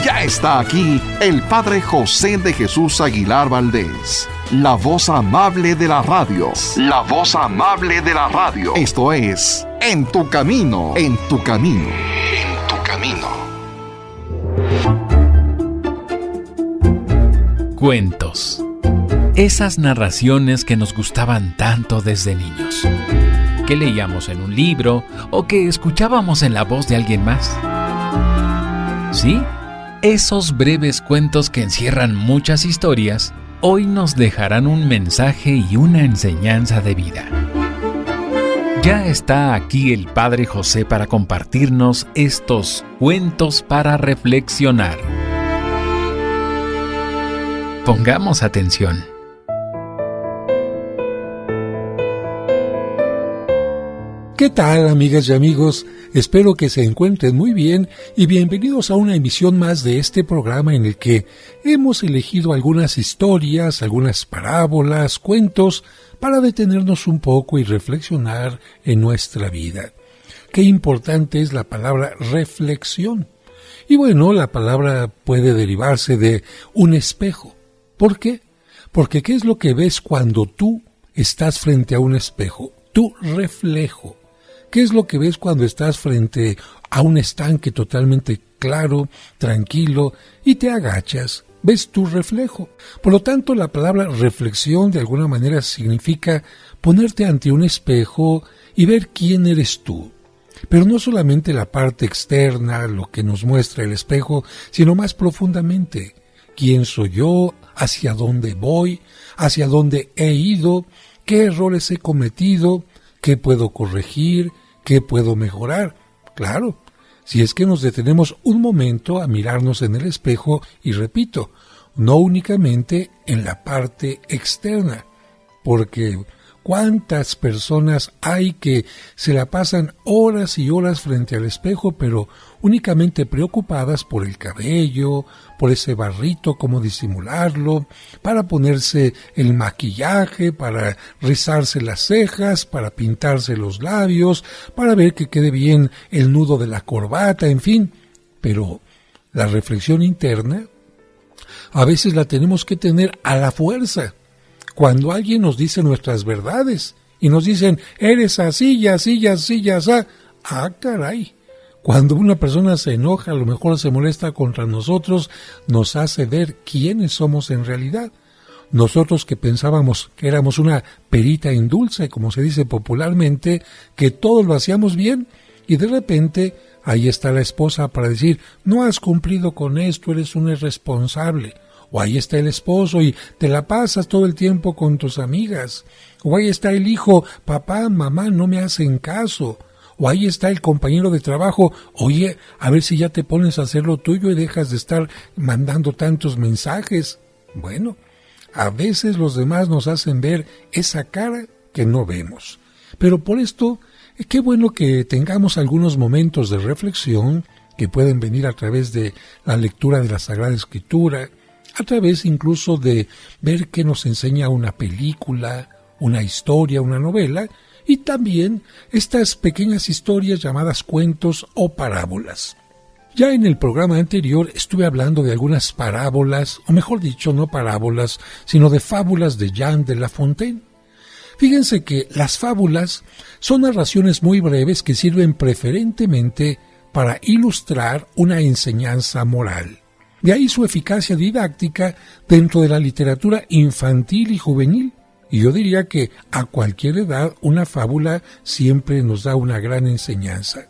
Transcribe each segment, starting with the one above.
Ya está aquí el Padre José de Jesús Aguilar Valdés, la voz amable de la radio. La voz amable de la radio. Esto es En tu Camino, en tu Camino, en tu Camino. Cuentos. Esas narraciones que nos gustaban tanto desde niños, que leíamos en un libro o que escuchábamos en la voz de alguien más. ¿Sí? Esos breves cuentos que encierran muchas historias, hoy nos dejarán un mensaje y una enseñanza de vida. Ya está aquí el Padre José para compartirnos estos cuentos para reflexionar. Pongamos atención. ¿Qué tal, amigas y amigos? Espero que se encuentren muy bien y bienvenidos a una emisión más de este programa en el que hemos elegido algunas historias, algunas parábolas, cuentos, para detenernos un poco y reflexionar en nuestra vida. Qué importante es la palabra reflexión. Y bueno, la palabra puede derivarse de un espejo. ¿Por qué? Porque ¿qué es lo que ves cuando tú estás frente a un espejo? Tu reflejo. ¿Qué es lo que ves cuando estás frente a un estanque totalmente claro, tranquilo, y te agachas? Ves tu reflejo. Por lo tanto, la palabra reflexión de alguna manera significa ponerte ante un espejo y ver quién eres tú. Pero no solamente la parte externa, lo que nos muestra el espejo, sino más profundamente. ¿Quién soy yo? ¿Hacia dónde voy? ¿Hacia dónde he ido? ¿Qué errores he cometido? ¿Qué puedo corregir? ¿Qué puedo mejorar? Claro, si es que nos detenemos un momento a mirarnos en el espejo y repito, no únicamente en la parte externa, porque ¿cuántas personas hay que se la pasan horas y horas frente al espejo, pero únicamente preocupadas por el cabello, por ese barrito, cómo disimularlo, para ponerse el maquillaje, para rizarse las cejas, para pintarse los labios, para ver que quede bien el nudo de la corbata, en fin? Pero la reflexión interna a veces la tenemos que tener a la fuerza. Cuando alguien nos dice nuestras verdades y nos dicen, eres así y así y así y así, caray. Cuando una persona se enoja, a lo mejor se molesta contra nosotros, nos hace ver quiénes somos en realidad. Nosotros que pensábamos que éramos una perita en dulce, como se dice popularmente, que todo lo hacíamos bien, y de repente ahí está la esposa para decir, no has cumplido con esto, eres un irresponsable. O ahí está el esposo y te la pasas todo el tiempo con tus amigas. O ahí está el hijo, papá, mamá, no me hacen caso. O ahí está el compañero de trabajo, oye, a ver si ya te pones a hacer lo tuyo y dejas de estar mandando tantos mensajes. Bueno, a veces los demás nos hacen ver esa cara que no vemos. Pero por esto, qué bueno que tengamos algunos momentos de reflexión que pueden venir a través de la lectura de la Sagrada Escritura, a través incluso de ver qué nos enseña una película, una historia, una novela, y también estas pequeñas historias llamadas cuentos o parábolas. Ya en el programa anterior estuve hablando de algunas parábolas, o mejor dicho, no parábolas, sino de fábulas de Jean de La Fontaine. Fíjense que las fábulas son narraciones muy breves que sirven preferentemente para ilustrar una enseñanza moral. De ahí su eficacia didáctica dentro de la literatura infantil y juvenil. Y yo diría que a cualquier edad una fábula siempre nos da una gran enseñanza.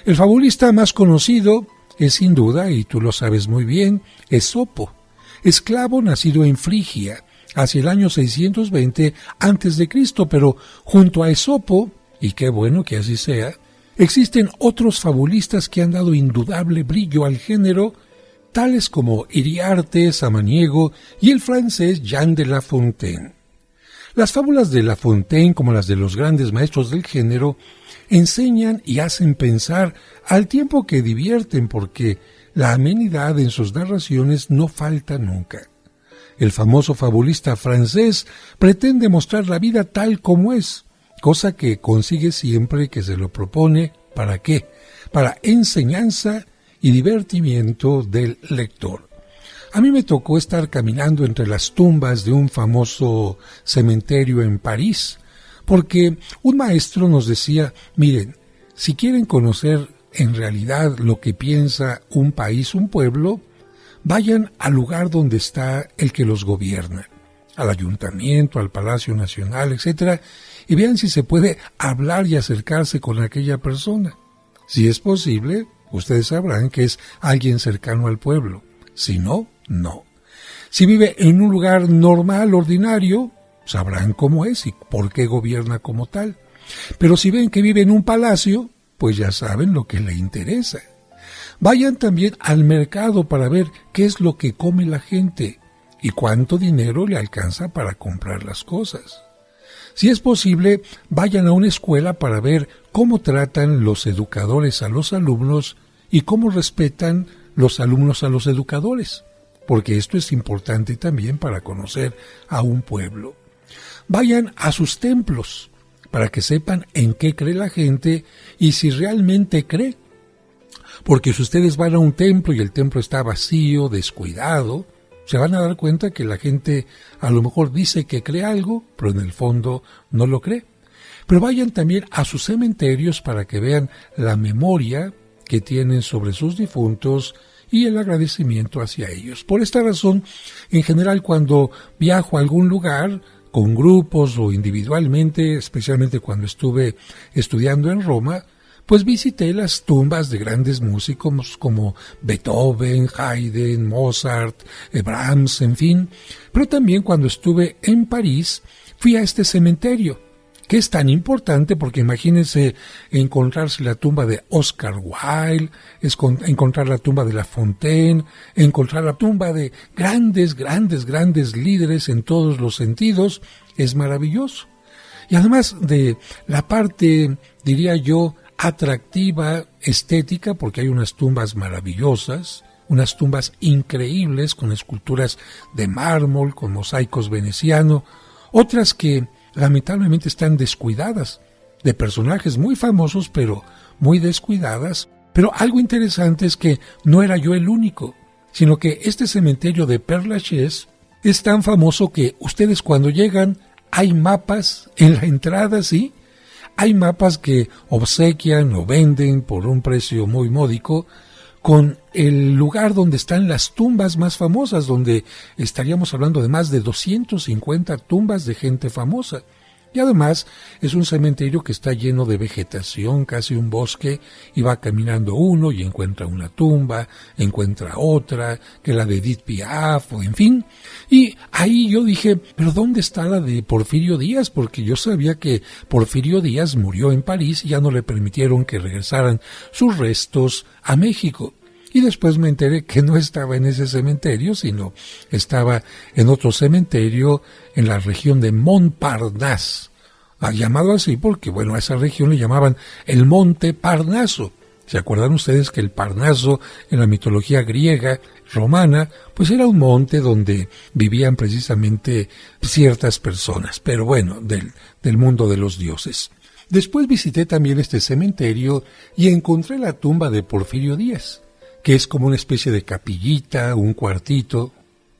El fabulista más conocido es sin duda, y tú lo sabes muy bien, Esopo, esclavo nacido en Frigia, hacia el año 620 a.C., pero junto a Esopo, y qué bueno que así sea, existen otros fabulistas que han dado indudable brillo al género, tales como Iriarte, Samaniego y el francés Jean de La Fontaine. Las fábulas de La Fontaine, como las de los grandes maestros del género, enseñan y hacen pensar al tiempo que divierten, porque la amenidad en sus narraciones no falta nunca. El famoso fabulista francés pretende mostrar la vida tal como es, cosa que consigue siempre que se lo propone. ¿Para qué? Para enseñanza y divertimiento del lector. A mí me tocó estar caminando entre las tumbas de un famoso cementerio en París, porque un maestro nos decía, miren, si quieren conocer en realidad lo que piensa un país, un pueblo, vayan al lugar donde está el que los gobierna, al ayuntamiento, al Palacio Nacional, etc., y vean si se puede hablar y acercarse con aquella persona. Si es posible, ustedes sabrán que es alguien cercano al pueblo. Si no, no. Si vive en un lugar normal, ordinario, sabrán cómo es y por qué gobierna como tal. Pero si ven que vive en un palacio, pues ya saben lo que le interesa. Vayan también al mercado para ver qué es lo que come la gente y cuánto dinero le alcanza para comprar las cosas. Si es posible, vayan a una escuela para ver cómo tratan los educadores a los alumnos y cómo respetan los alumnos a los educadores, porque esto es importante también para conocer a un pueblo. Vayan a sus templos para que sepan en qué cree la gente y si realmente cree. Porque si ustedes van a un templo y el templo está vacío, descuidado, se van a dar cuenta que la gente a lo mejor dice que cree algo, pero en el fondo no lo cree. Pero vayan también a sus cementerios para que vean la memoria que tienen sobre sus difuntos y el agradecimiento hacia ellos. Por esta razón, en general, cuando viajo a algún lugar, con grupos o individualmente, especialmente cuando estuve estudiando en Roma, pues visité las tumbas de grandes músicos como Beethoven, Haydn, Mozart, Brahms, en fin. Pero también cuando estuve en París, fui a este cementerio, que es tan importante porque imagínense encontrarse la tumba de Oscar Wilde, encontrar la tumba de La Fontaine, encontrar la tumba de grandes líderes en todos los sentidos, es maravilloso. Y además de la parte, diría yo, atractiva, estética, porque hay unas tumbas maravillosas, unas tumbas increíbles con esculturas de mármol, con mosaicos venecianos, otras que lamentablemente están descuidadas, de personajes muy famosos pero muy descuidadas. Pero algo interesante es que no era yo el único, sino que este cementerio de Père Lachaise es tan famoso que ustedes cuando llegan hay mapas en la entrada, ¿sí? Hay mapas que obsequian o venden por un precio muy módico con el lugar donde están las tumbas más famosas, donde estaríamos hablando de más de 250 tumbas de gente famosa. Y además es un cementerio que está lleno de vegetación, casi un bosque, y va caminando uno y encuentra una tumba, encuentra otra, que la de Edith Piaf, o en fin. Y ahí yo dije, ¿pero dónde está la de Porfirio Díaz? Porque yo sabía que Porfirio Díaz murió en París y ya no le permitieron que regresaran sus restos a México. Y después me enteré que no estaba en ese cementerio, sino estaba en otro cementerio en la región de Montparnasse, llamado así porque, bueno, a esa región le llamaban el Monte Parnaso. ¿Se acuerdan ustedes que el Parnaso en la mitología griega, romana, pues era un monte donde vivían precisamente ciertas personas, pero bueno, del mundo de los dioses? Después visité también este cementerio y encontré la tumba de Porfirio Díaz, que es como una especie de capillita, un cuartito,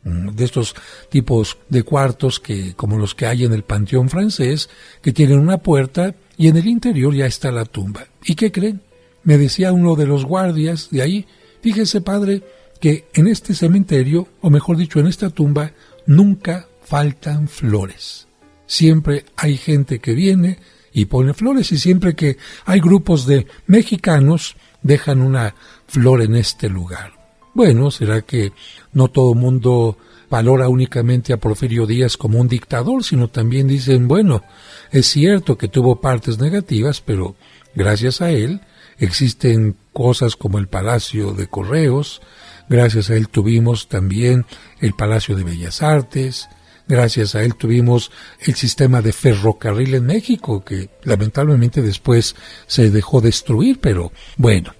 de estos tipos de cuartos que, como los que hay en el Panteón francés, que tienen una puerta y en el interior ya está la tumba. ¿Y qué creen? Me decía uno de los guardias de ahí, fíjese padre, que en este cementerio, o mejor dicho, en esta tumba, nunca faltan flores. Siempre hay gente que viene y pone flores, y siempre que hay grupos de mexicanos, dejan una flor en este lugar. Bueno, ¿será que no todo el mundo valora únicamente a Porfirio Díaz como un dictador, sino también dicen, bueno, es cierto que tuvo partes negativas, pero gracias a él existen cosas como el Palacio de Correos, gracias a él tuvimos también el Palacio de Bellas Artes, gracias a él tuvimos el sistema de ferrocarril en México, que lamentablemente después se dejó destruir, pero bueno.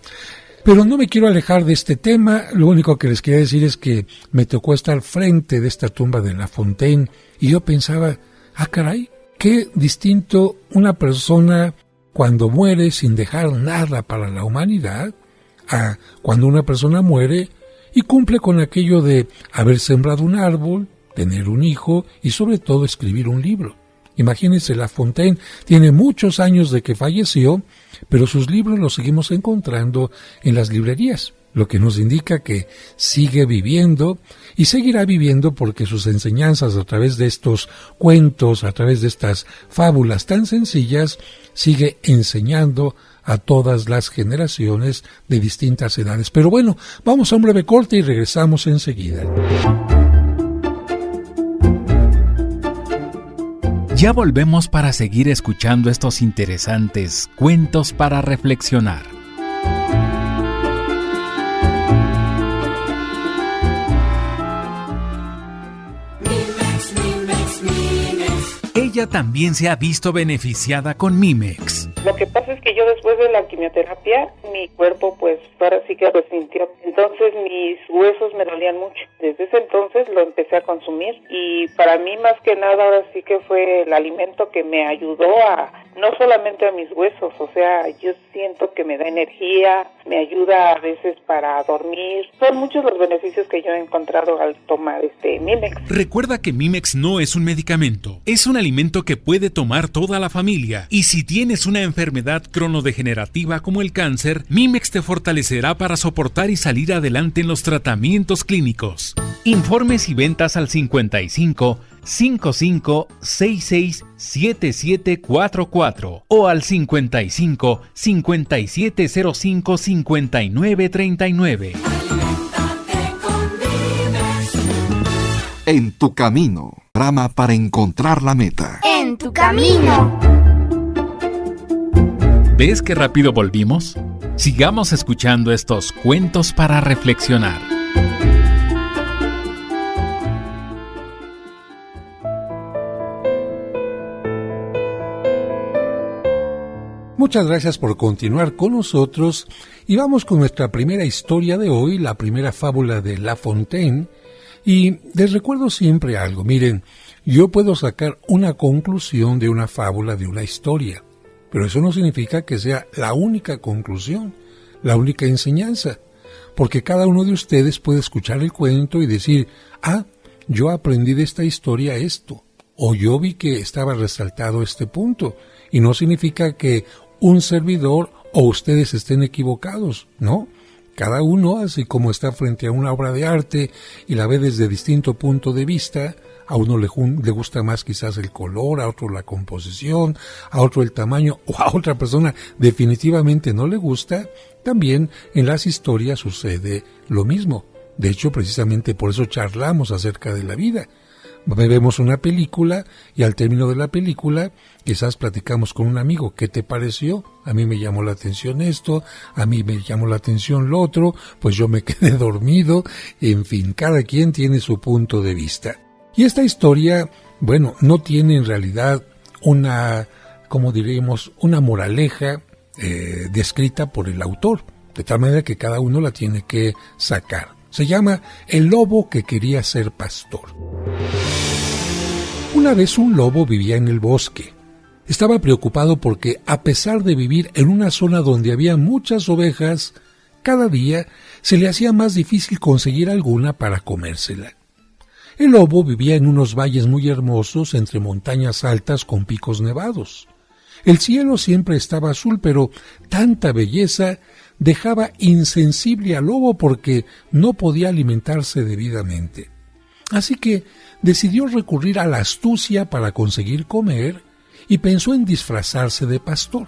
Pero no me quiero alejar de este tema, lo único que les quería decir es que me tocó estar frente de esta tumba de La Fontaine y yo pensaba, caray, qué distinto una persona cuando muere sin dejar nada para la humanidad, a cuando una persona muere y cumple con aquello de haber sembrado un árbol, tener un hijo y sobre todo escribir un libro. Imagínense, La Fontaine tiene muchos años de que falleció, pero sus libros los seguimos encontrando en las librerías, lo que nos indica que sigue viviendo y seguirá viviendo porque sus enseñanzas a través de estos cuentos, a través de estas fábulas tan sencillas, sigue enseñando a todas las generaciones de distintas edades. Pero bueno, vamos a un breve corte y regresamos enseguida. Ya volvemos para seguir escuchando estos interesantes cuentos para reflexionar. Ella también se ha visto beneficiada con Mimex. Lo que pasa es que yo después de la quimioterapia, mi cuerpo pues ahora sí que resintió. Entonces mis huesos me dolían mucho. Desde ese entonces lo empecé a consumir y para mí más que nada ahora sí que fue el alimento que me ayudó no solamente a mis huesos, o sea, yo siento que me da energía, me ayuda a veces para dormir. Son muchos los beneficios que yo he encontrado al tomar Mimex. Recuerda que Mimex no es un medicamento, es un alimento que puede tomar toda la familia. Y si tienes una enfermedad cronodegenerativa como el cáncer, Mimex te fortalecerá para soportar y salir adelante en los tratamientos clínicos. Informes y ventas al 55 55 66 7744 o al 55 5705 5939. En tu camino, programa para encontrar la meta. En tu camino. ¿Ves qué rápido volvimos? Sigamos escuchando estos cuentos para reflexionar. Muchas gracias por continuar con nosotros y vamos con nuestra primera historia de hoy, la primera fábula de La Fontaine. Y les recuerdo siempre algo, miren, yo puedo sacar una conclusión de una fábula, de una historia, pero eso no significa que sea la única conclusión, la única enseñanza, porque cada uno de ustedes puede escuchar el cuento y decir, yo aprendí de esta historia esto, o yo vi que estaba resaltado este punto, y no significa que un servidor o ustedes estén equivocados, ¿no? Cada uno, así como está frente a una obra de arte y la ve desde distinto punto de vista, a uno le gusta más quizás el color, a otro la composición, a otro el tamaño, o a otra persona definitivamente no le gusta, también en las historias sucede lo mismo. De hecho, precisamente por eso charlamos acerca de la vida. Vemos una película y al término de la película quizás platicamos con un amigo, ¿qué te pareció? A mí me llamó la atención esto, a mí me llamó la atención lo otro, pues yo me quedé dormido, en fin, cada quien tiene su punto de vista. Y esta historia, bueno, no tiene en realidad una, como diríamos, una moraleja descrita por el autor, de tal manera que cada uno la tiene que sacar. Se llama El lobo que quería ser pastor. Una vez un lobo vivía en el bosque. Estaba preocupado porque, a pesar de vivir en una zona donde había muchas ovejas, cada día se le hacía más difícil conseguir alguna para comérsela. El lobo vivía en unos valles muy hermosos entre montañas altas con picos nevados. El cielo siempre estaba azul, pero tanta belleza dejaba insensible al lobo porque no podía alimentarse debidamente. Así que decidió recurrir a la astucia para conseguir comer y pensó en disfrazarse de pastor.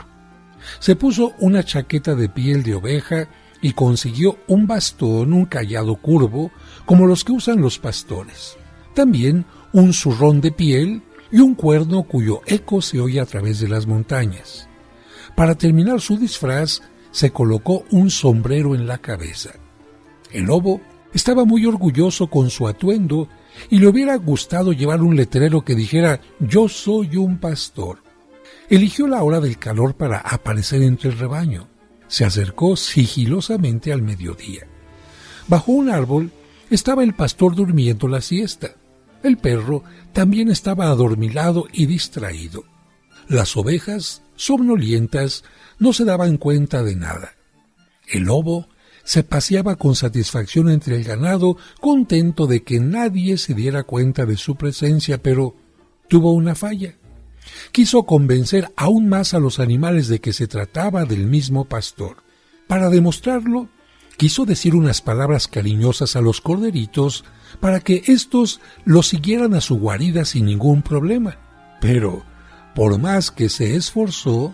Se puso una chaqueta de piel de oveja y consiguió un bastón, un cayado curvo, como los que usan los pastores. También un zurrón de piel y un cuerno cuyo eco se oye a través de las montañas. Para terminar su disfraz, se colocó un sombrero en la cabeza. El lobo estaba muy orgulloso con su atuendo y le hubiera gustado llevar un letrero que dijera «Yo soy un pastor». Eligió la hora del calor para aparecer entre el rebaño. Se acercó sigilosamente al mediodía. Bajo un árbol estaba el pastor durmiendo la siesta. El perro también estaba adormilado y distraído. Las ovejas, somnolientas, no se daban cuenta de nada. El lobo se paseaba con satisfacción entre el ganado, contento de que nadie se diera cuenta de su presencia, pero tuvo una falla. Quiso convencer aún más a los animales de que se trataba del mismo pastor. Para demostrarlo, quiso decir unas palabras cariñosas a los corderitos para que éstos lo siguieran a su guarida sin ningún problema. Pero, por más que se esforzó,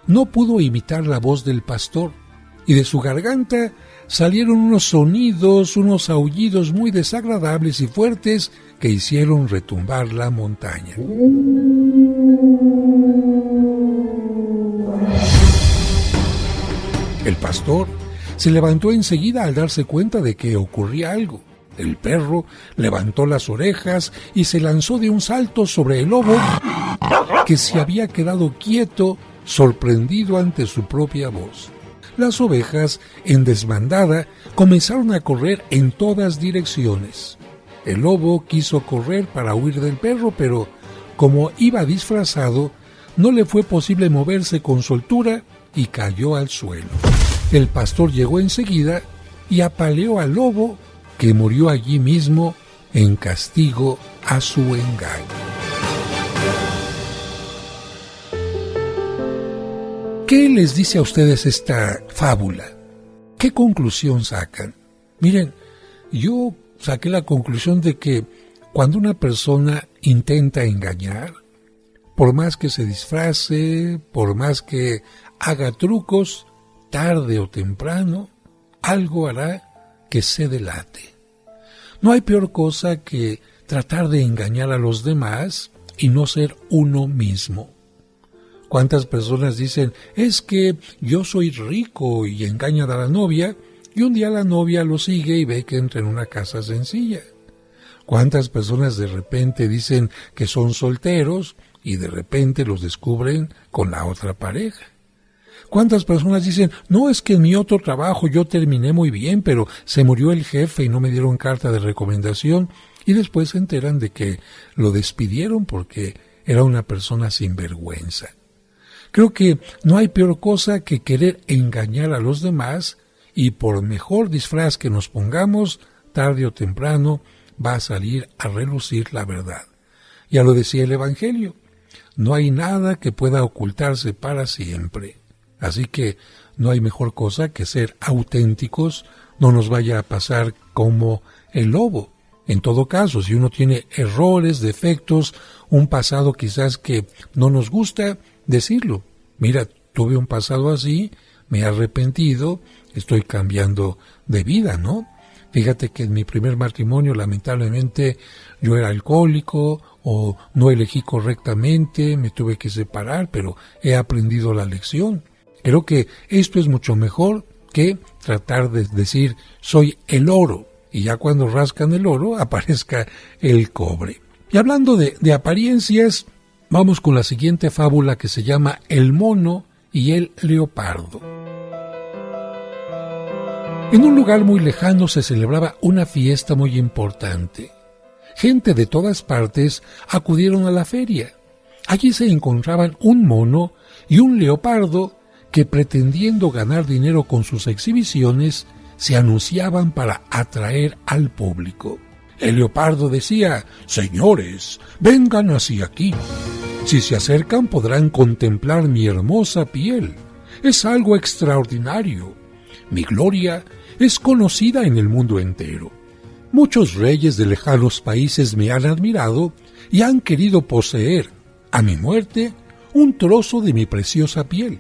no pudo imitar la voz del pastor, y de su garganta salieron unos sonidos, unos aullidos muy desagradables y fuertes que hicieron retumbar la montaña. El pastor se levantó enseguida al darse cuenta de que ocurría algo. El perro levantó las orejas y se lanzó de un salto sobre el lobo, que se había quedado quieto, sorprendido ante su propia voz. Las ovejas, en desbandada, comenzaron a correr en todas direcciones. El lobo quiso correr para huir del perro, pero como iba disfrazado, no le fue posible moverse con soltura y cayó al suelo. El pastor llegó enseguida y apaleó al lobo, que murió allí mismo en castigo a su engaño. ¿Qué les dice a ustedes esta fábula? ¿Qué conclusión sacan? Miren, yo saqué la conclusión de que cuando una persona intenta engañar, por más que se disfrace, por más que haga trucos, tarde o temprano, algo hará que se delate. No hay peor cosa que tratar de engañar a los demás y no ser uno mismo. ¿Cuántas personas dicen, es que yo soy rico, y engañan a la novia, y un día la novia lo sigue y ve que entra en una casa sencilla? ¿Cuántas personas de repente dicen que son solteros y de repente los descubren con la otra pareja? ¿Cuántas personas dicen, no, es que en mi otro trabajo yo terminé muy bien, pero se murió el jefe y no me dieron carta de recomendación, y después se enteran de que lo despidieron porque era una persona sin vergüenza? Creo que no hay peor cosa que querer engañar a los demás, y por mejor disfraz que nos pongamos, tarde o temprano va a salir a relucir la verdad. Ya lo decía el Evangelio, no hay nada que pueda ocultarse para siempre. Así que no hay mejor cosa que ser auténticos, no nos vaya a pasar como el lobo. En todo caso, si uno tiene errores, defectos, un pasado quizás que no nos gusta, decirlo. Mira, tuve un pasado así, me he arrepentido, estoy cambiando de vida, ¿no? Fíjate que en mi primer matrimonio, lamentablemente, yo era alcohólico o no elegí correctamente, me tuve que separar, pero he aprendido la lección. Creo que esto es mucho mejor que tratar de decir, soy el oro, y ya cuando rascan el oro aparezca el cobre. Y hablando de apariencias, vamos con la siguiente fábula que se llama El mono y el leopardo. En un lugar muy lejano se celebraba una fiesta muy importante. Gente de todas partes acudieron a la feria. Allí se encontraban un mono y un leopardo que, pretendiendo ganar dinero con sus exhibiciones, se anunciaban para atraer al público. El leopardo decía, señores, vengan hacia aquí. Si se acercan podrán contemplar mi hermosa piel. Es algo extraordinario. Mi gloria es conocida en el mundo entero. Muchos reyes de lejanos países me han admirado y han querido poseer, a mi muerte, un trozo de mi preciosa piel.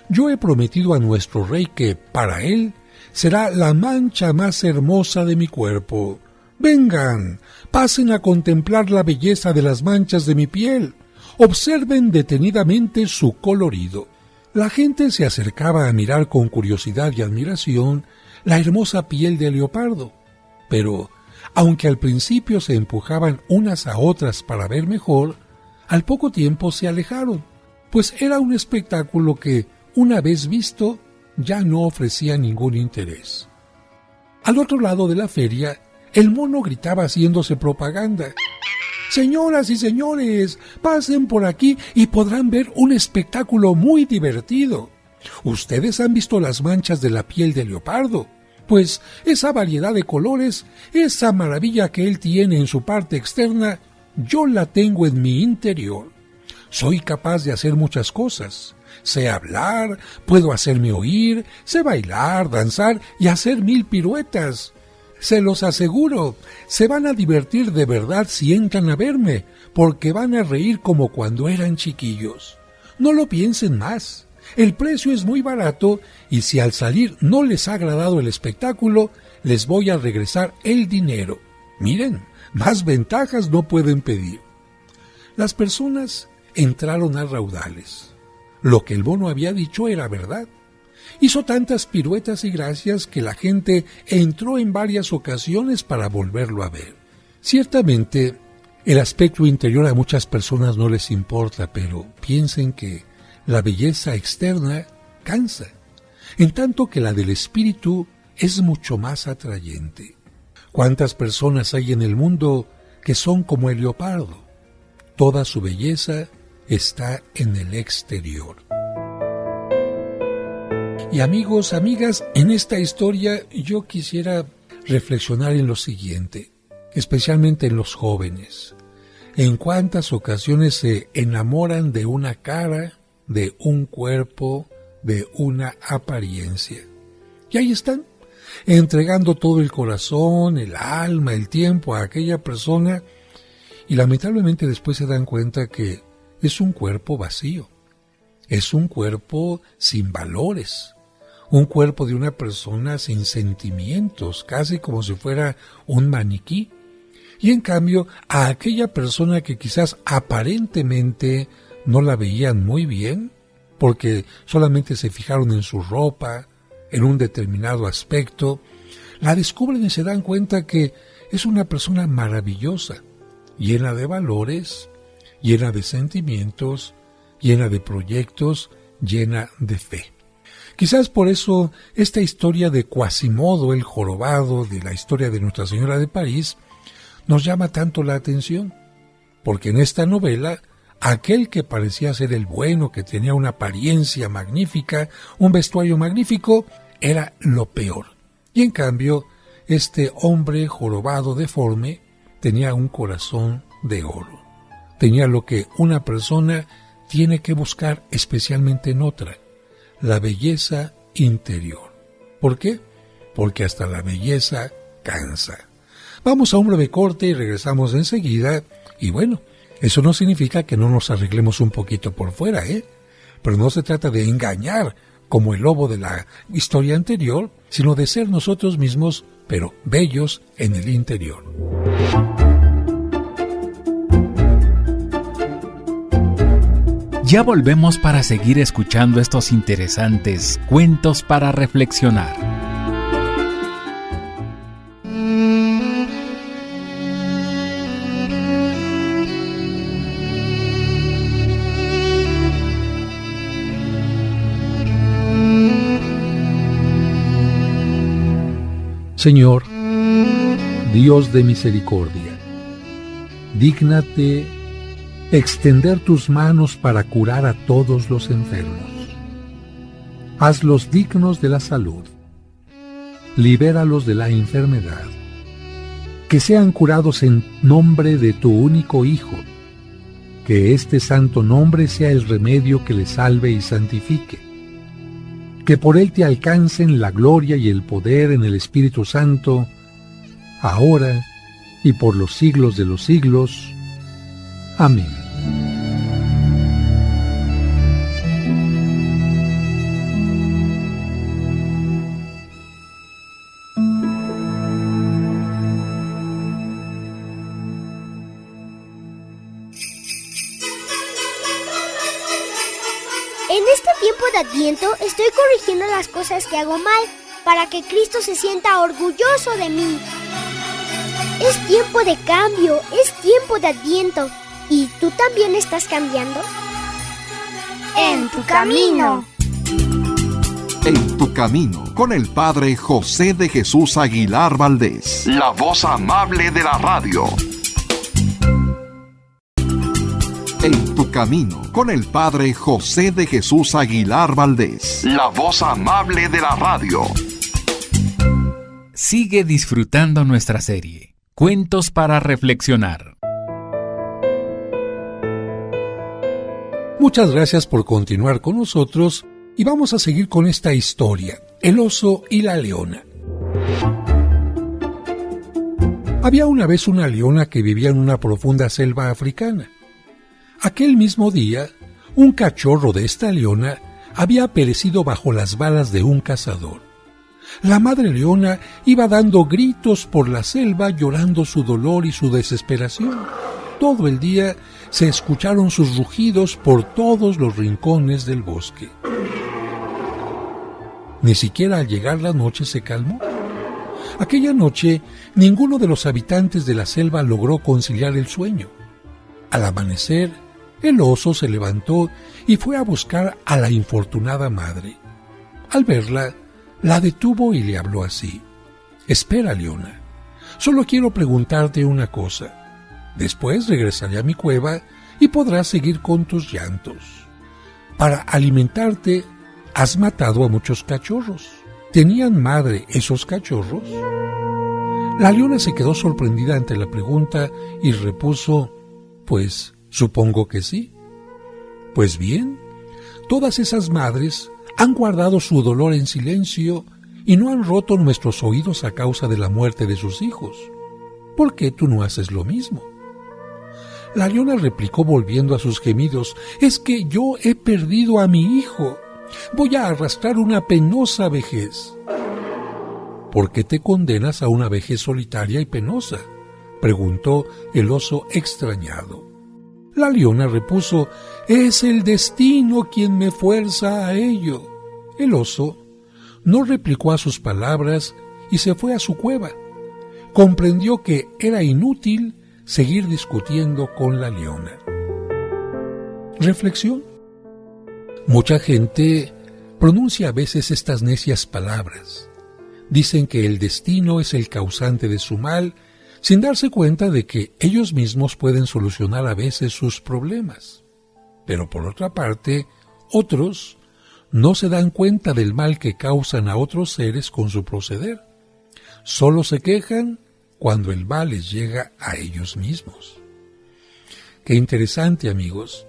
Yo he prometido a nuestro rey que, para él, será la mancha más hermosa de mi cuerpo. Vengan, pasen a contemplar la belleza de las manchas de mi piel. Observen detenidamente su colorido. La gente se acercaba a mirar con curiosidad y admiración la hermosa piel de leopardo. Pero, aunque al principio se empujaban unas a otras para ver mejor, al poco tiempo se alejaron, pues era un espectáculo que, una vez visto, ya no ofrecía ningún interés. Al otro lado de la feria, el mono gritaba haciéndose propaganda. Señoras y señores, pasen por aquí y podrán ver un espectáculo muy divertido. Ustedes han visto las manchas de la piel de leopardo. Pues esa variedad de colores, esa maravilla que él tiene en su parte externa, yo la tengo en mi interior. Soy capaz de hacer muchas cosas. Sé hablar, puedo hacerme oír, sé bailar, danzar y hacer 1000 piruetas. Se los aseguro, se van a divertir de verdad si entran a verme, porque van a reír como cuando eran chiquillos. No lo piensen más. El precio es muy barato y si al salir no les ha agradado el espectáculo, les voy a regresar el dinero. Miren, más ventajas no pueden pedir. Las personas entraron a raudales. Lo que el mono había dicho era verdad. Hizo tantas piruetas y gracias que la gente entró en varias ocasiones para volverlo a ver. Ciertamente, el aspecto interior a muchas personas no les importa, pero piensen que la belleza externa cansa, en tanto que la del espíritu es mucho más atrayente. ¿Cuántas personas hay en el mundo que son como el leopardo? Toda su belleza está en el exterior. Y amigos, amigas, en esta historia yo quisiera reflexionar en lo siguiente, especialmente en los jóvenes. En cuántas ocasiones se enamoran de una cara, de un cuerpo, de una apariencia. Y ahí están, entregando todo el corazón, el alma, el tiempo a aquella persona, y lamentablemente después se dan cuenta que es un cuerpo vacío, es un cuerpo sin valores, un cuerpo de una persona sin sentimientos, casi como si fuera un maniquí. Y en cambio, a aquella persona que quizás aparentemente no la veían muy bien, porque solamente se fijaron en su ropa, en un determinado aspecto, la descubren y se dan cuenta que es una persona maravillosa, llena de valores, llena de sentimientos, llena de proyectos, llena de fe. Quizás por eso esta historia de Quasimodo el jorobado, de la historia de Nuestra Señora de París, nos llama tanto la atención, porque en esta novela, aquel que parecía ser el bueno, que tenía una apariencia magnífica, un vestuario magnífico, era lo peor. Y en cambio, este hombre jorobado deforme tenía un corazón de oro. Tenía lo que una persona tiene que buscar especialmente en otra, la belleza interior. ¿Por qué? Porque hasta la belleza cansa. Vamos a un breve corte y regresamos enseguida. Y bueno, eso no significa que no nos arreglemos un poquito por fuera, Pero no se trata de engañar como el lobo de la historia anterior, sino de ser nosotros mismos, pero bellos en el interior. Ya volvemos para seguir escuchando estos interesantes cuentos para reflexionar. Señor, Dios de misericordia, dígnate extender tus manos para curar a todos los enfermos. Hazlos dignos de la salud. Libéralos de la enfermedad. Que sean curados en nombre de tu único Hijo. Que este santo nombre sea el remedio que les salve y santifique. Que por él te alcancen la gloria y el poder en el Espíritu Santo, ahora y por los siglos de los siglos. Amén. En este tiempo de Adviento estoy corrigiendo las cosas que hago mal para que Cristo se sienta orgulloso de mí. Es tiempo de cambio, es tiempo de Adviento. ¿Y tú también estás cambiando? En tu camino. En tu camino, con el Padre José de Jesús Aguilar Valdés, la voz amable de la radio. En tu camino, con el Padre José de Jesús Aguilar Valdés, la voz amable de la radio. sigue disfrutando nuestra serie, Cuentos para Reflexionar. Muchas gracias por continuar con nosotros y vamos a seguir con esta historia, El oso y la leona. Había una vez una leona que vivía en una profunda selva africana. Aquel mismo día, un cachorro de esta leona había perecido bajo las balas de un cazador. La madre leona iba dando gritos por la selva, llorando su dolor y su desesperación. Todo el día se escucharon sus rugidos por todos los rincones del bosque. Ni siquiera al llegar la noche se calmó. Aquella noche, ninguno de los habitantes de la selva logró conciliar el sueño. Al amanecer, el oso se levantó y fue a buscar a la infortunada madre. Al verla, la detuvo y le habló así: «Espera, leona, solo quiero preguntarte una cosa. Después regresaré a mi cueva y podrás seguir con tus llantos. Para alimentarte, has matado a muchos cachorros. ¿Tenían madre esos cachorros?». La leona se quedó sorprendida ante la pregunta y repuso: «Pues supongo que sí». «Pues bien, todas esas madres han guardado su dolor en silencio y no han roto nuestros oídos a causa de la muerte de sus hijos. ¿Por qué tú no haces lo mismo?». La leona replicó volviendo a sus gemidos: «Es que yo he perdido a mi hijo. Voy a arrastrar una penosa vejez». «¿Por qué te condenas a una vejez solitaria y penosa?», preguntó el oso extrañado. La leona repuso: «Es el destino quien me fuerza a ello». El oso no replicó a sus palabras y se fue a su cueva. Comprendió que era inútil seguir discutiendo con la leona. Reflexión. Mucha gente pronuncia a veces estas necias palabras. Dicen que el destino es el causante de su mal, sin darse cuenta de que ellos mismos pueden solucionar a veces sus problemas. Pero por otra parte, otros no se dan cuenta del mal que causan a otros seres con su proceder. Solo se quejan cuando el mal les llega a ellos mismos. Qué interesante, amigos.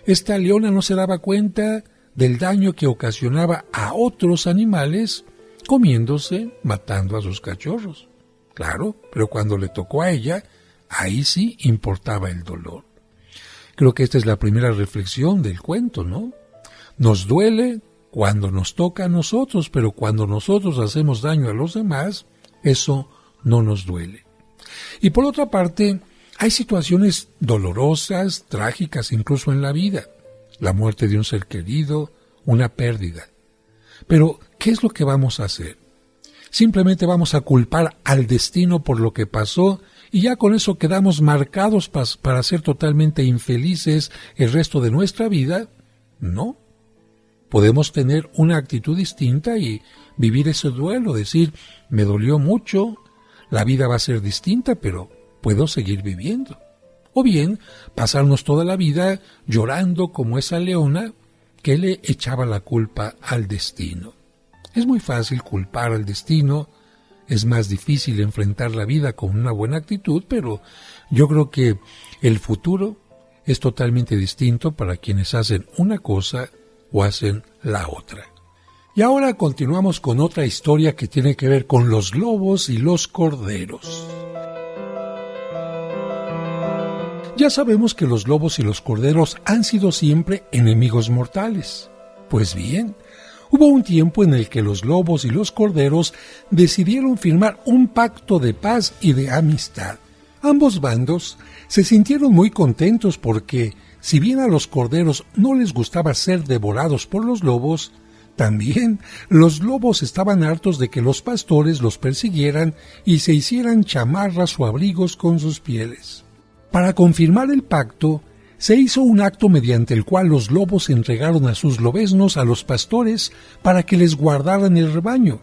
Esta leona no se daba cuenta del daño que ocasionaba a otros animales comiéndose, matando a sus cachorros. Claro, pero cuando le tocó a ella, ahí sí importaba el dolor. Creo que esta es la primera reflexión del cuento, ¿no? Nos duele cuando nos toca a nosotros, pero cuando nosotros hacemos daño a los demás, eso no nos duele. Y por otra parte, hay situaciones dolorosas, trágicas incluso en la vida. La muerte de un ser querido, una pérdida. Pero, ¿qué es lo que vamos a hacer? Simplemente vamos a culpar al destino por lo que pasó y ya con eso quedamos marcados para ser totalmente infelices el resto de nuestra vida. No. Podemos tener una actitud distinta y vivir ese duelo, decir: me dolió mucho, la vida va a ser distinta, pero puedo seguir viviendo. O bien, pasarnos toda la vida llorando como esa leona que le echaba la culpa al destino. Es muy fácil culpar al destino, es más difícil enfrentar la vida con una buena actitud, pero yo creo que el futuro es totalmente distinto para quienes hacen una cosa o hacen la otra. Y ahora continuamos con otra historia que tiene que ver con los lobos y los corderos. Ya sabemos que los lobos y los corderos han sido siempre enemigos mortales. Pues bien, hubo un tiempo en el que los lobos y los corderos decidieron firmar un pacto de paz y de amistad. Ambos bandos se sintieron muy contentos porque, si bien a los corderos no les gustaba ser devorados por los lobos, también los lobos estaban hartos de que los pastores los persiguieran y se hicieran chamarras o abrigos con sus pieles. Para confirmar el pacto, se hizo un acto mediante el cual los lobos entregaron a sus lobeznos a los pastores para que les guardaran el rebaño,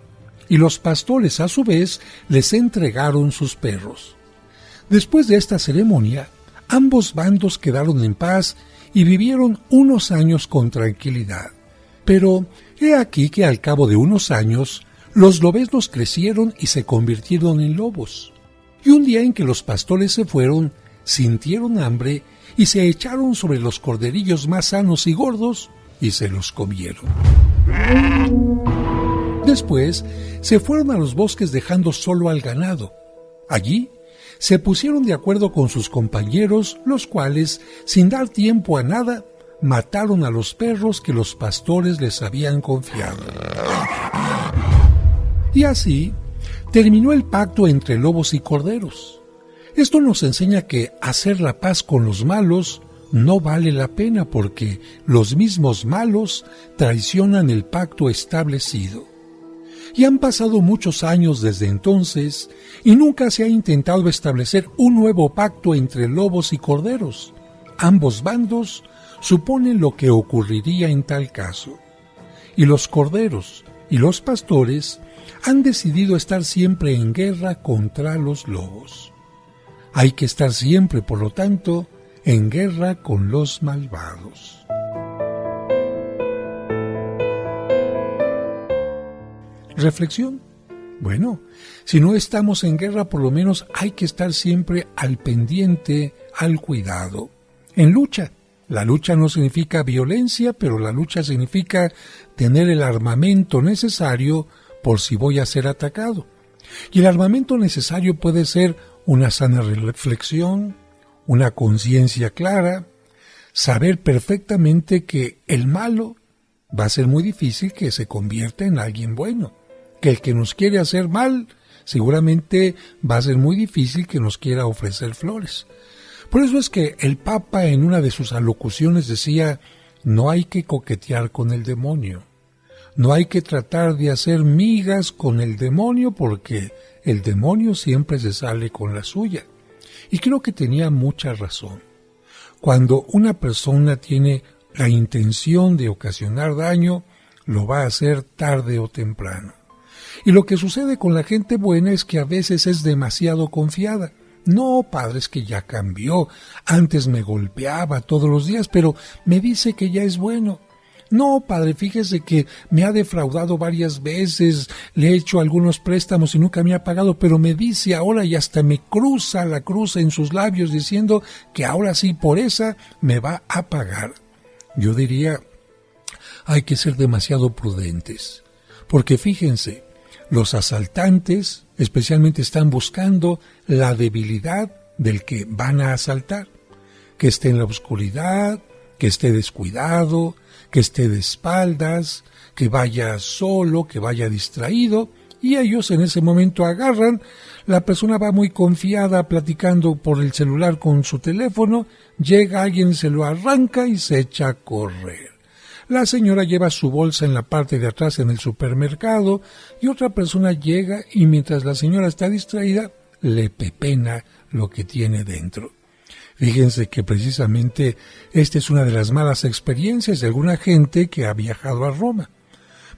y los pastores a su vez les entregaron sus perros. Después de esta ceremonia, ambos bandos quedaron en paz y vivieron unos años con tranquilidad. Pero he aquí que al cabo de unos años, Los lobeznos crecieron y se convirtieron en lobos. Y un día en que los pastores se fueron, sintieron hambre y se echaron sobre los corderillos más sanos y gordos y se los comieron. Después se fueron a los bosques dejando solo al ganado. Allí se pusieron de acuerdo con sus compañeros, los cuales, sin dar tiempo a nada, mataron a los perros que los pastores les habían confiado. Y así terminó el pacto entre lobos y corderos. Esto nos enseña que hacer la paz con los malos no vale la pena porque los mismos malos traicionan el pacto establecido. Y han pasado muchos años desde entonces y nunca se ha intentado establecer un nuevo pacto entre lobos y corderos. Ambos bandos suponen lo que ocurriría en tal caso. Y los corderos y los pastores han decidido estar siempre en guerra contra los lobos. Hay que estar siempre, por lo tanto, en guerra con los malvados. Reflexión. Bueno, si no estamos en guerra, por lo menos hay que estar siempre al pendiente, al cuidado. En lucha. La lucha no significa violencia, pero la lucha significa tener el armamento necesario por si voy a ser atacado. Y el armamento necesario puede ser una sana reflexión, una conciencia clara, saber perfectamente que el malo va a ser muy difícil que se convierta en alguien bueno, que el que nos quiere hacer mal seguramente va a ser muy difícil que nos quiera ofrecer flores. Por eso es que el Papa en una de sus alocuciones decía, no hay que coquetear con el demonio, no hay que tratar de hacer migas con el demonio porque el demonio siempre se sale con la suya. Y creo que tenía mucha razón. Cuando una persona tiene la intención de ocasionar daño, lo va a hacer tarde o temprano. Y lo que sucede con la gente buena es que a veces es demasiado confiada. No, padre, es que ya cambió. Antes me golpeaba todos los días, pero me dice que ya es bueno. No, padre, fíjese que me ha defraudado varias veces, le he hecho algunos préstamos y nunca me ha pagado, pero me dice ahora y hasta me cruza la cruz en sus labios diciendo que ahora sí por esa me va a pagar. Yo diría, hay que ser demasiado prudentes, porque fíjense, los asaltantes especialmente están buscando la debilidad del que van a asaltar, que esté en la oscuridad, que esté descuidado, que esté de espaldas, que vaya solo, que vaya distraído, y ellos en ese momento agarran, la persona va muy confiada platicando por el celular con su teléfono, llega alguien, se lo arranca y se echa a correr. La señora lleva su bolsa en la parte de atrás en el supermercado y otra persona llega y mientras la señora está distraída, le pepena lo que tiene dentro. Fíjense que precisamente esta es una de las malas experiencias de alguna gente que ha viajado a Roma,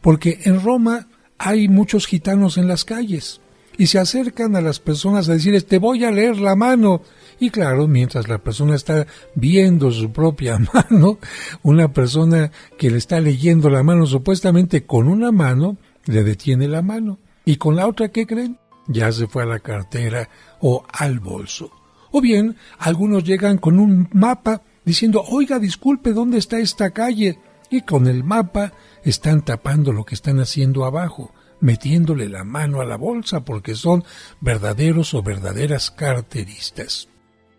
porque en Roma hay muchos gitanos en las calles y se acercan a las personas a decirles, te voy a leer la mano. Y claro, mientras la persona está viendo su propia mano, una persona que le está leyendo la mano supuestamente con una mano, le detiene la mano. Y con la otra, ¿qué creen? Ya se fue a la cartera o al bolso. O bien, algunos llegan con un mapa diciendo, oiga, disculpe, ¿dónde está esta calle? Y con el mapa están tapando lo que están haciendo abajo, metiéndole la mano a la bolsa porque son verdaderos o verdaderas carteristas.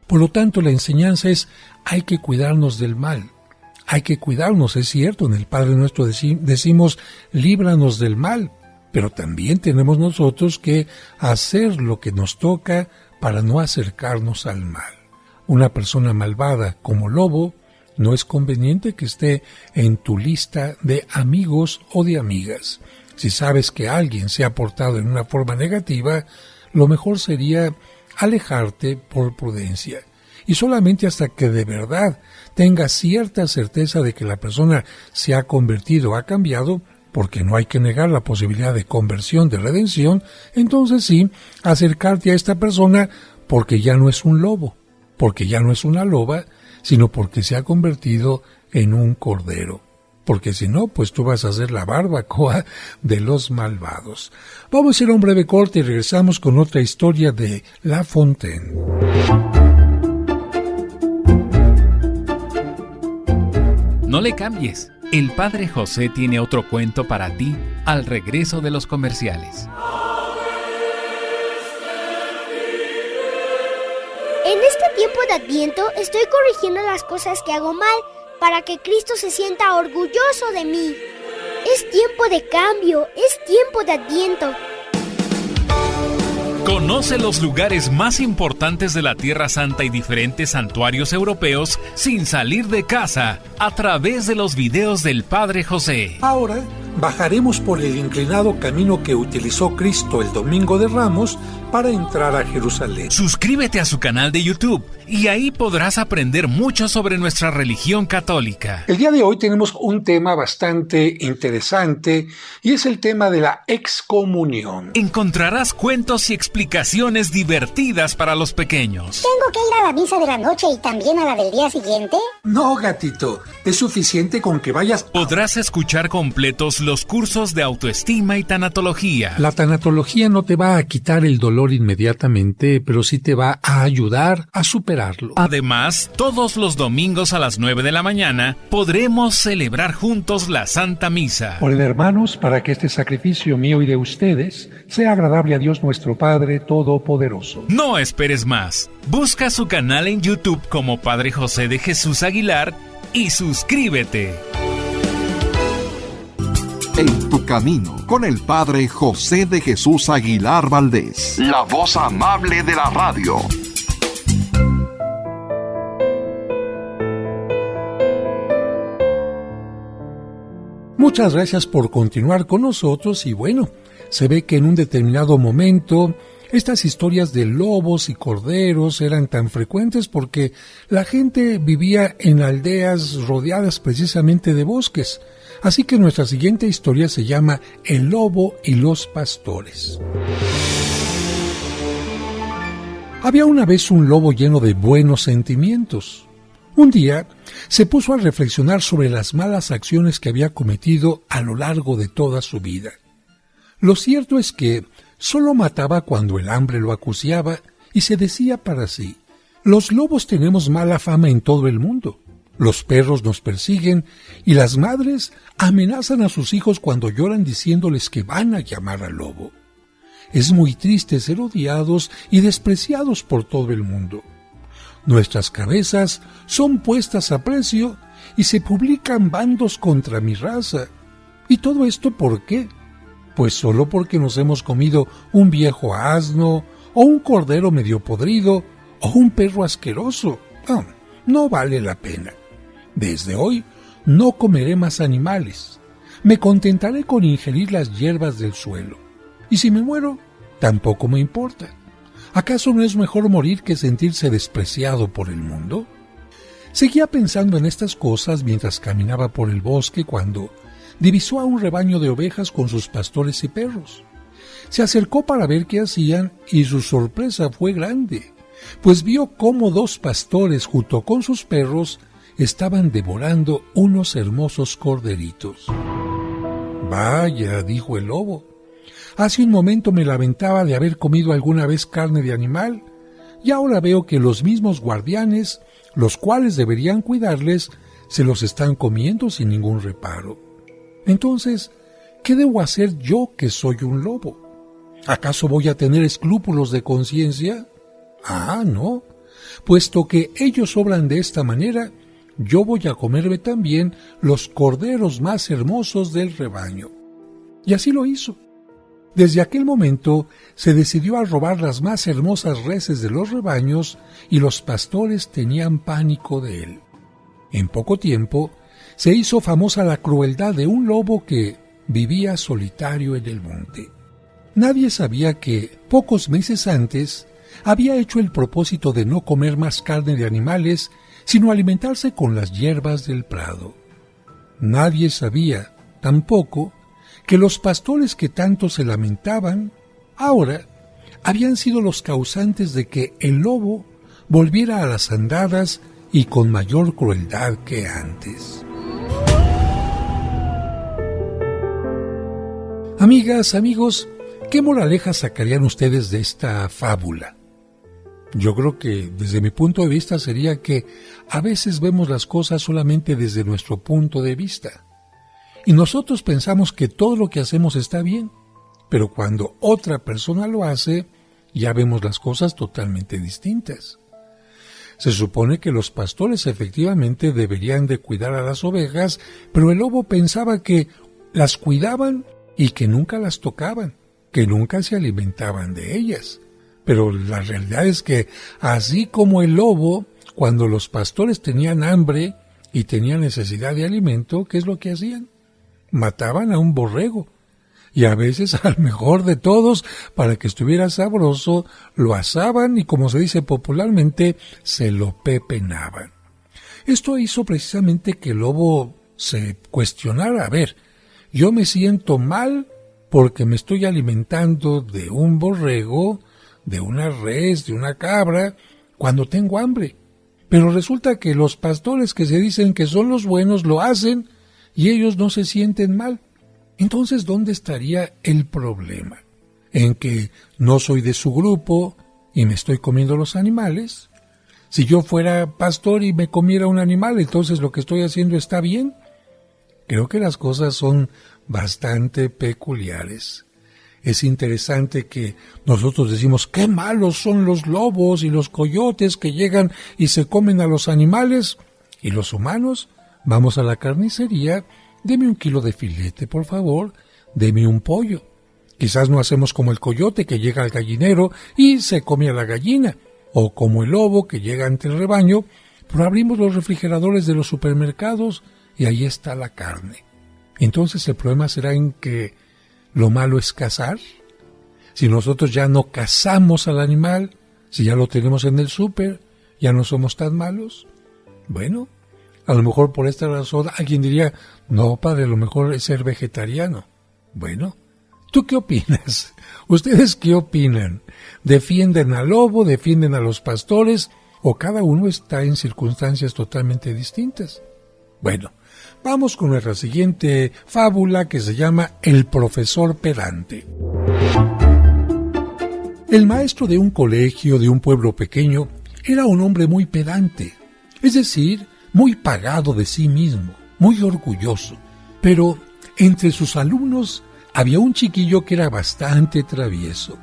Por lo tanto, la enseñanza es, hay que cuidarnos del mal. Hay que cuidarnos, es cierto, en el Padre Nuestro decimos, líbranos del mal, pero también tenemos nosotros que hacer lo que nos toca para no acercarnos al mal. Una persona malvada como lobo no es conveniente que esté en tu lista de amigos o de amigas. Si sabes que alguien se ha portado en una forma negativa, lo mejor sería alejarte por prudencia. Y solamente hasta que de verdad tengas cierta certeza de que la persona se ha convertido, ha cambiado, porque no hay que negar la posibilidad de conversión, de redención, entonces sí, acercarte a esta persona porque ya no es un lobo, porque ya no es una loba, sino porque se ha convertido en un cordero. porque si no, pues tú vas a hacer la barbacoa de los malvados. Vamos a hacer un breve corte y regresamos con otra historia de La Fontaine. No le cambies. El Padre José tiene otro cuento para ti al regreso de los comerciales. En este tiempo de Adviento estoy corrigiendo las cosas que hago mal para que Cristo se sienta orgulloso de mí. Es tiempo de cambio, es tiempo de Adviento. Conoce los lugares más importantes de la Tierra Santa y diferentes santuarios europeos sin salir de casa a través de los videos del Padre José. Ahora bajaremos por el inclinado camino que utilizó Cristo el Domingo de Ramos para entrar a Jerusalén. Suscríbete a su canal de YouTube y ahí podrás aprender mucho sobre nuestra religión católica. El día de hoy tenemos un tema bastante interesante y es el tema de la excomunión. Encontrarás cuentos y explicaciones divertidas para los pequeños. ¿Tengo que ir a la misa de la noche y también a la del día siguiente? No, gatito, es suficiente con que vayas. Podrás escuchar completos los cursos de autoestima y tanatología. La tanatología no te va a quitar el dolor inmediatamente, pero sí te va a ayudar a superarlo. Además, todos los domingos a las 9 de la mañana podremos celebrar juntos la Santa Misa. Oren, hermanos, para que este sacrificio mío y de ustedes sea agradable a Dios nuestro Padre Todopoderoso. No esperes más. Busca su canal en YouTube como Padre José de Jesús Aguilar y suscríbete. En tu camino, con el Padre José de Jesús Aguilar Valdés, la voz amable de la radio. Muchas gracias por continuar con nosotros y bueno, se ve que en un determinado momento estas historias de lobos y corderos eran tan frecuentes porque la gente vivía en aldeas rodeadas precisamente de bosques. Así que nuestra siguiente historia se llama El lobo y los pastores. Había una vez un lobo lleno de buenos sentimientos. Un día se puso a reflexionar sobre las malas acciones que había cometido a lo largo de toda su vida. Lo cierto es que solo mataba cuando el hambre lo acuciaba y se decía para sí: los lobos tenemos mala fama en todo el mundo. Los perros nos persiguen y las madres amenazan a sus hijos cuando lloran diciéndoles que van a llamar al lobo. Es muy triste ser odiados y despreciados por todo el mundo. Nuestras cabezas son puestas a precio y se publican bandos contra mi raza. ¿Y todo esto por qué? Pues solo porque nos hemos comido un viejo asno, o un cordero medio podrido, o un perro asqueroso. No vale la pena. Desde hoy no comeré más animales. Me contentaré con ingerir las hierbas del suelo. Y si me muero, tampoco me importa. ¿Acaso no es mejor morir que sentirse despreciado por el mundo? Seguía pensando en estas cosas mientras caminaba por el bosque cuando divisó a un rebaño de ovejas con sus pastores y perros. Se acercó para ver qué hacían y su sorpresa fue grande, pues vio cómo dos pastores junto con sus perros estaban devorando unos hermosos corderitos. «Vaya», dijo el lobo, «hace un momento me lamentaba de haber comido alguna vez carne de animal, y ahora veo que los mismos guardianes, los cuales deberían cuidarles, se los están comiendo sin ningún reparo. Entonces, ¿qué debo hacer yo que soy un lobo? ¿Acaso voy a tener escrúpulos de conciencia? No, puesto que ellos obran de esta manera, yo voy a comerme también los corderos más hermosos del rebaño». Y así lo hizo. Desde aquel momento se decidió a robar las más hermosas reses de los rebaños y los pastores tenían pánico de él. En poco tiempo se hizo famosa la crueldad de un lobo que vivía solitario en el monte. Nadie sabía que, pocos meses antes, había hecho el propósito de no comer más carne de animales, sino alimentarse con las hierbas del prado. Nadie sabía, tampoco, que los pastores que tanto se lamentaban, ahora habían sido los causantes de que el lobo volviera a las andadas y con mayor crueldad que antes. Amigas, amigos, ¿qué moraleja sacarían ustedes de esta fábula? Yo creo que desde mi punto de vista sería que a veces vemos las cosas solamente desde nuestro punto de vista. Y nosotros pensamos que todo lo que hacemos está bien, pero cuando otra persona lo hace, ya vemos las cosas totalmente distintas. Se supone que los pastores efectivamente deberían de cuidar a las ovejas, pero el lobo pensaba que las cuidaban y que nunca las tocaban, que nunca se alimentaban de ellas. Pero la realidad es que, así como el lobo, cuando los pastores tenían hambre y tenían necesidad de alimento, ¿qué es lo que hacían? Mataban a un borrego. Y a veces, al mejor de todos, para que estuviera sabroso, lo asaban y, como se dice popularmente, se lo pepenaban. Esto hizo precisamente que el lobo se cuestionara, a ver, yo me siento mal porque me estoy alimentando de un borrego, de una res, de una cabra, cuando tengo hambre. Pero resulta que los pastores que se dicen que son los buenos lo hacen y ellos no se sienten mal. Entonces, ¿dónde estaría el problema? ¿En que no soy de su grupo y me estoy comiendo los animales? Si yo fuera pastor y me comiera un animal, entonces lo que estoy haciendo está bien. Creo que las cosas son bastante peculiares. Es interesante que nosotros decimos, qué malos son los lobos y los coyotes que llegan y se comen a los animales, y los humanos vamos a la carnicería. Deme 1 kilo de filete, por favor, deme un pollo. Quizás no hacemos como el coyote que llega al gallinero y se come a la gallina, o como el lobo que llega ante el rebaño, pero abrimos los refrigeradores de los supermercados y ahí está la carne. Entonces el problema será en que lo malo es cazar. Si nosotros ya no cazamos al animal, si ya lo tenemos en el súper, ya no somos tan malos. Bueno, a lo mejor por esta razón alguien diría, no, padre, a lo mejor es ser vegetariano. Bueno, ¿tú qué opinas? ¿Ustedes qué opinan? ¿Defienden al lobo, defienden a los pastores, o cada uno está en circunstancias totalmente distintas? Bueno, vamos con nuestra siguiente fábula que se llama El profesor pedante. El maestro de un colegio de un pueblo pequeño era un hombre muy pedante, es decir, muy pagado de sí mismo, muy orgulloso. Pero entre sus alumnos había un chiquillo que era bastante travieso.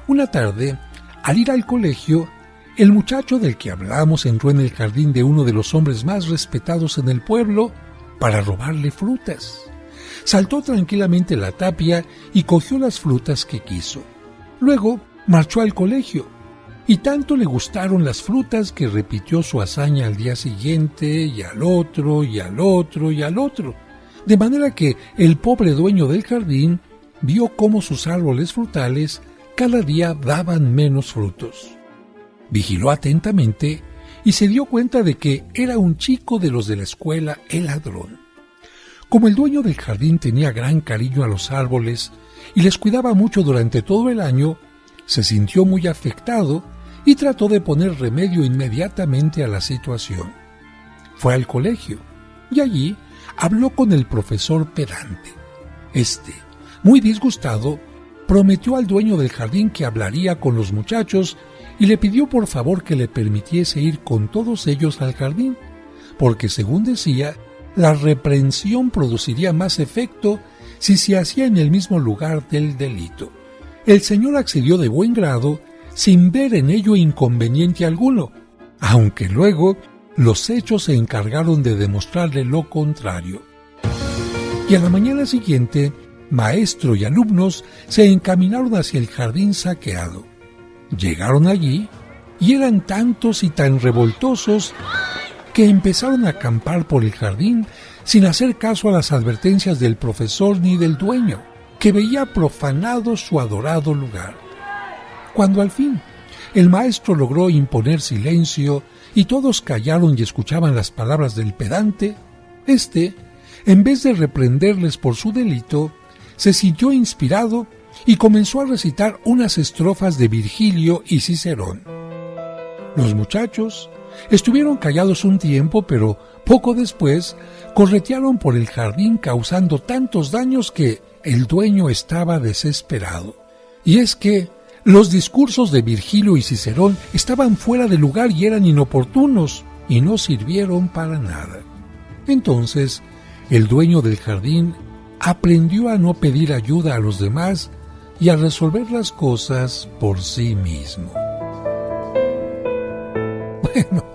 Una tarde, al ir al colegio, el muchacho del que hablamos entró en el jardín de uno de los hombres más respetados en el pueblo para robarle frutas. Saltó tranquilamente la tapia y cogió las frutas que quiso. Luego marchó al colegio, y tanto le gustaron las frutas que repitió su hazaña al día siguiente, y al otro, y al otro, y al otro. De manera que el pobre dueño del jardín vio cómo sus árboles frutales cada día daban menos frutos. Vigiló atentamente y se dio cuenta de que era un chico de los de la escuela el ladrón. Como el dueño del jardín tenía gran cariño a los árboles y les cuidaba mucho durante todo el año, se sintió muy afectado y trató de poner remedio inmediatamente a la situación. Fue al colegio y allí habló con el profesor pedante. Este, muy disgustado, prometió al dueño del jardín que hablaría con los muchachos y le pidió por favor que le permitiese ir con todos ellos al jardín, porque según decía, la reprensión produciría más efecto si se hacía en el mismo lugar del delito. El señor accedió de buen grado, sin ver en ello inconveniente alguno, aunque luego los hechos se encargaron de demostrarle lo contrario. Y a la mañana siguiente, maestro y alumnos se encaminaron hacia el jardín saqueado. Llegaron allí y eran tantos y tan revoltosos que empezaron a acampar por el jardín sin hacer caso a las advertencias del profesor ni del dueño, que veía profanado su adorado lugar. Cuando al fin el maestro logró imponer silencio y todos callaron y escuchaban las palabras del pedante, en vez de reprenderles por su delito, se sintió inspirado y comenzó a recitar unas estrofas de Virgilio y Cicerón. Los muchachos estuvieron callados un tiempo, pero poco después corretearon por el jardín causando tantos daños que el dueño estaba desesperado. Y es que los discursos de Virgilio y Cicerón estaban fuera de lugar y eran inoportunos y no sirvieron para nada. Entonces, el dueño del jardín aprendió a no pedir ayuda a los demás y a resolver las cosas por sí mismo. Bueno,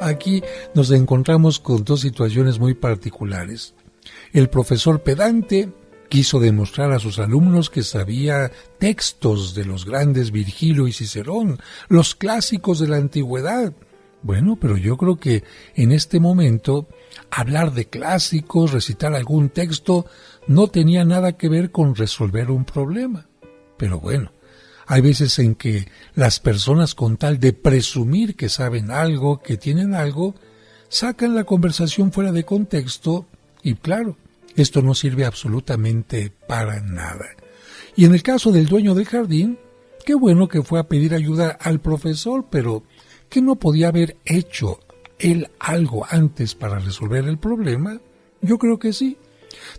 aquí nos encontramos con dos situaciones muy particulares. El profesor pedante quiso demostrar a sus alumnos que sabía textos de los grandes Virgilio y Cicerón, los clásicos de la antigüedad. Bueno, pero yo creo que en este momento hablar de clásicos, recitar algún texto, no tenía nada que ver con resolver un problema. Pero bueno, hay veces en que las personas, con tal de presumir que saben algo, que tienen algo, sacan la conversación fuera de contexto y claro, esto no sirve absolutamente para nada. Y en el caso del dueño del jardín, qué bueno que fue a pedir ayuda al profesor, pero ¿qué no podía haber hecho él algo antes para resolver el problema? Yo creo que sí.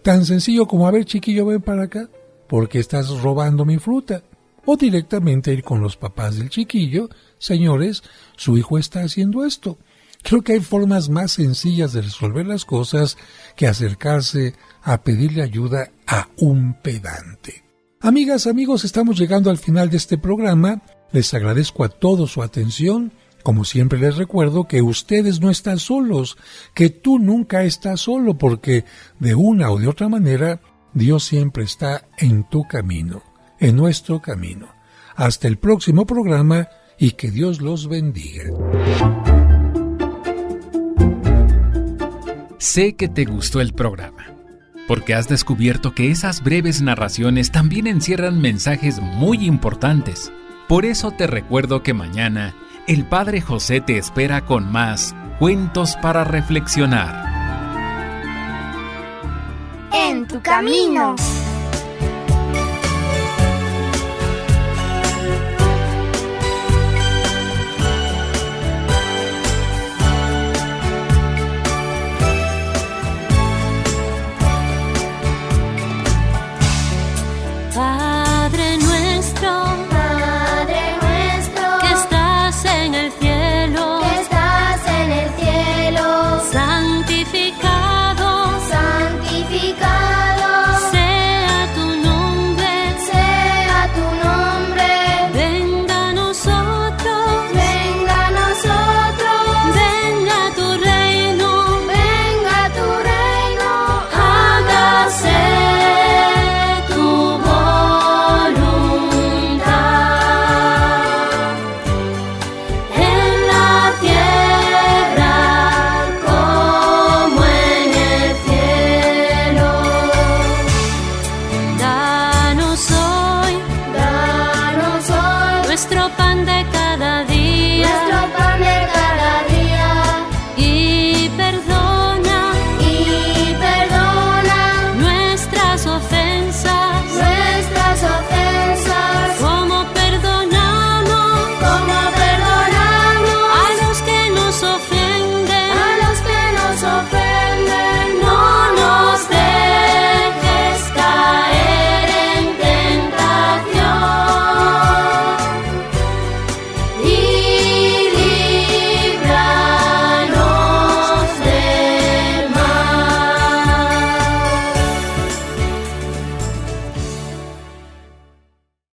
Tan sencillo como, a ver, chiquillo, ven para acá, porque estás robando mi fruta. O directamente ir con los papás del chiquillo, señores, su hijo está haciendo esto. Creo que hay formas más sencillas de resolver las cosas que acercarse a pedirle ayuda a un pedante. Amigas, amigos, estamos llegando al final de este programa. Les agradezco a todos su atención. Como siempre les recuerdo que ustedes no están solos, que tú nunca estás solo, porque de una o de otra manera Dios siempre está en tu camino, en nuestro camino. Hasta el próximo programa y que Dios los bendiga. Sé que te gustó el programa, porque has descubierto que esas breves narraciones también encierran mensajes muy importantes. Por eso te recuerdo que mañana el Padre José te espera con más cuentos para reflexionar. En tu camino.